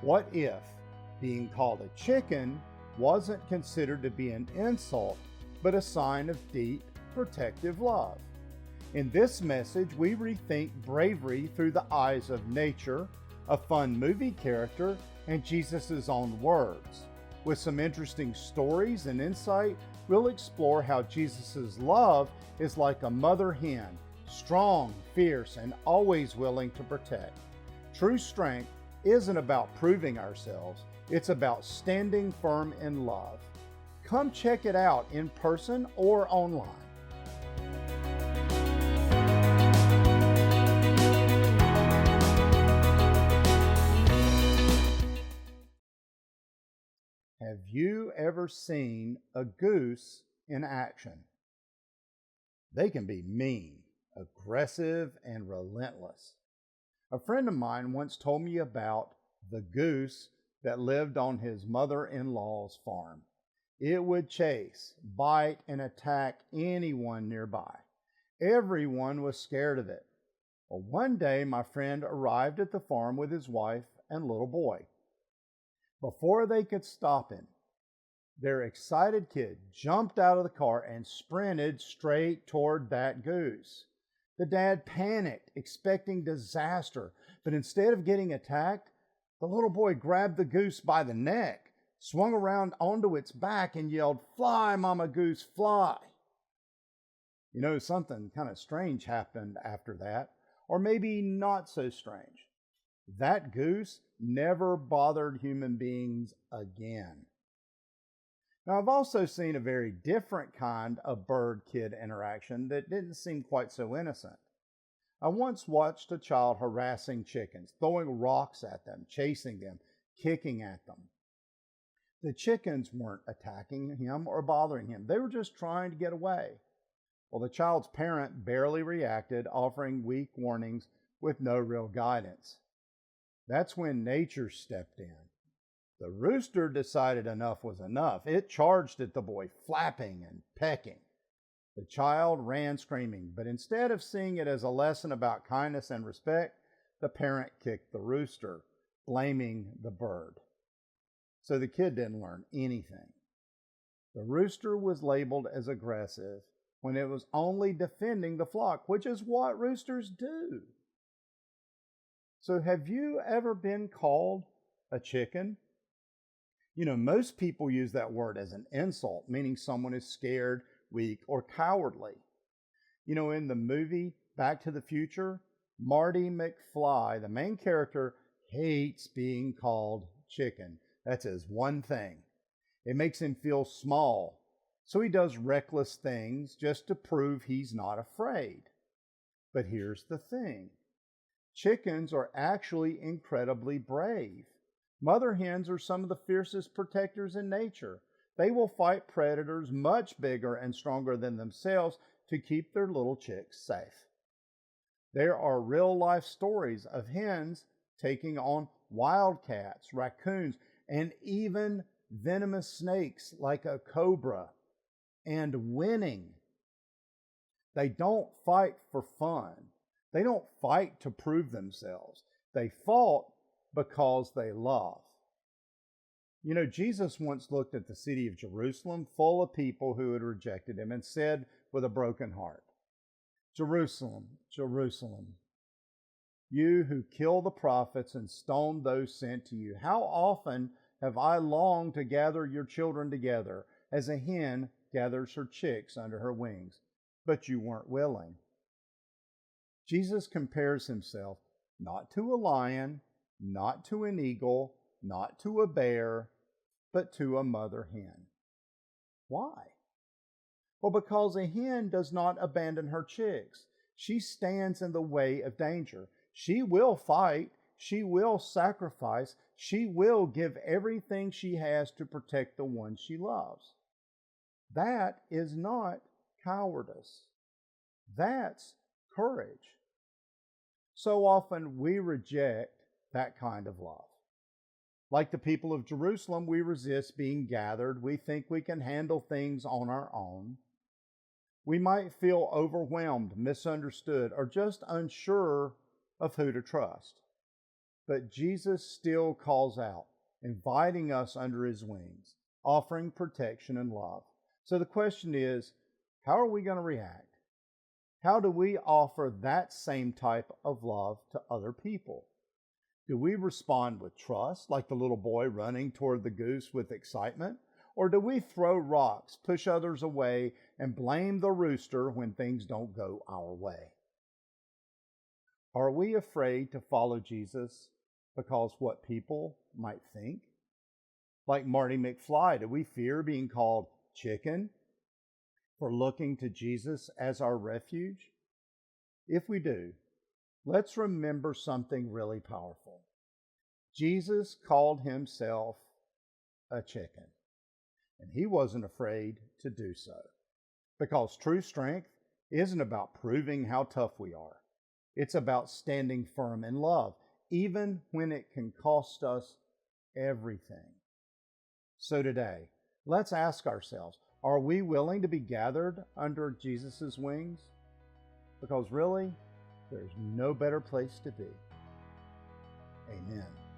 What if being called a chicken wasn't considered to be an insult, but a sign of deep, protective love? In this message, we rethink bravery through the eyes of nature, a fun movie character, and Jesus' own words. With some interesting stories and insight, we'll explore how Jesus' love is like a mother hen, strong, fierce, and always willing to protect. True strength isn't about proving ourselves, it's about standing firm in love. Come check it out in person or online. Have you ever seen a goose in action? They can be mean, aggressive, and relentless. A friend of mine once told me about the goose that lived on his mother-in-law's farm. It would chase, bite, and attack anyone nearby. Everyone was scared of it. Well, one day my friend arrived at the farm with his wife and little boy. Before they could stop him, their excited kid jumped out of the car and sprinted straight toward that goose. The dad panicked, expecting disaster, but instead of getting attacked, the little boy grabbed the goose by the neck, swung around onto its back, and yelled, "Fly, Mama Goose, fly!" You know, something kind of strange happened after that, or maybe not so strange. That goose never bothered human beings again. Now, I've also seen a very different kind of bird-kid interaction that didn't seem quite so innocent. I once watched a child harassing chickens, throwing rocks at them, chasing them, kicking at them. The chickens weren't attacking him or bothering him. They were just trying to get away. Well, the child's parent barely reacted, offering weak warnings with no real guidance. That's when nature stepped in. The rooster decided enough was enough. It charged at the boy, flapping and pecking. The child ran screaming, but instead of seeing it as a lesson about kindness and respect, the parent kicked the rooster, blaming the bird. So the kid didn't learn anything. The rooster was labeled as aggressive when it was only defending the flock, which is what roosters do. So have you ever been called a chicken? You know, most people use that word as an insult, meaning someone is scared, weak, or cowardly. You know, in the movie Back to the Future, Marty McFly, the main character, hates being called chicken. That's his one thing. It makes him feel small, so he does reckless things just to prove he's not afraid. But here's the thing. Chickens are actually incredibly brave. Mother hens are some of the fiercest protectors in nature. They will fight predators much bigger and stronger than themselves to keep their little chicks safe. There are real-life stories of hens taking on wildcats, raccoons, and even venomous snakes like a cobra, and winning. They don't fight for fun. They don't fight to prove themselves. They fought because they love. You know, Jesus once looked at the city of Jerusalem full of people who had rejected him and said with a broken heart, "Jerusalem, Jerusalem, you who kill the prophets and stone those sent to you, how often have I longed to gather your children together as a hen gathers her chicks under her wings, but you weren't willing." Jesus compares himself not to a lion, not to an eagle, not to a bear, but to a mother hen. Why? Well, because a hen does not abandon her chicks. She stands in the way of danger. She will fight. She will sacrifice. She will give everything she has to protect the ones she loves. That is not cowardice. That's courage. So often we reject that kind of love. Like the people of Jerusalem, we resist being gathered. We think we can handle things on our own. We might feel overwhelmed, misunderstood, or just unsure of who to trust. but Jesus still calls out, inviting us under his wings, offering protection and love. So the question is, how are we going to react? How do we offer that same type of love to other people? Do we respond with trust, like the little boy running toward the goose with excitement? Or do we throw rocks, push others away, and blame the rooster when things don't go our way? Are we afraid to follow Jesus because what people might think? Like Marty McFly, do we fear being called chicken for looking to Jesus as our refuge? If we do, let's remember something really powerful. Jesus called himself a chicken, and he wasn't afraid to do so, because true strength isn't about proving how tough we are. It's about standing firm in love, even when it can cost us everything. So today, let's ask ourselves, are we willing to be gathered under Jesus' wings? Because really, there's no better place to be. Amen.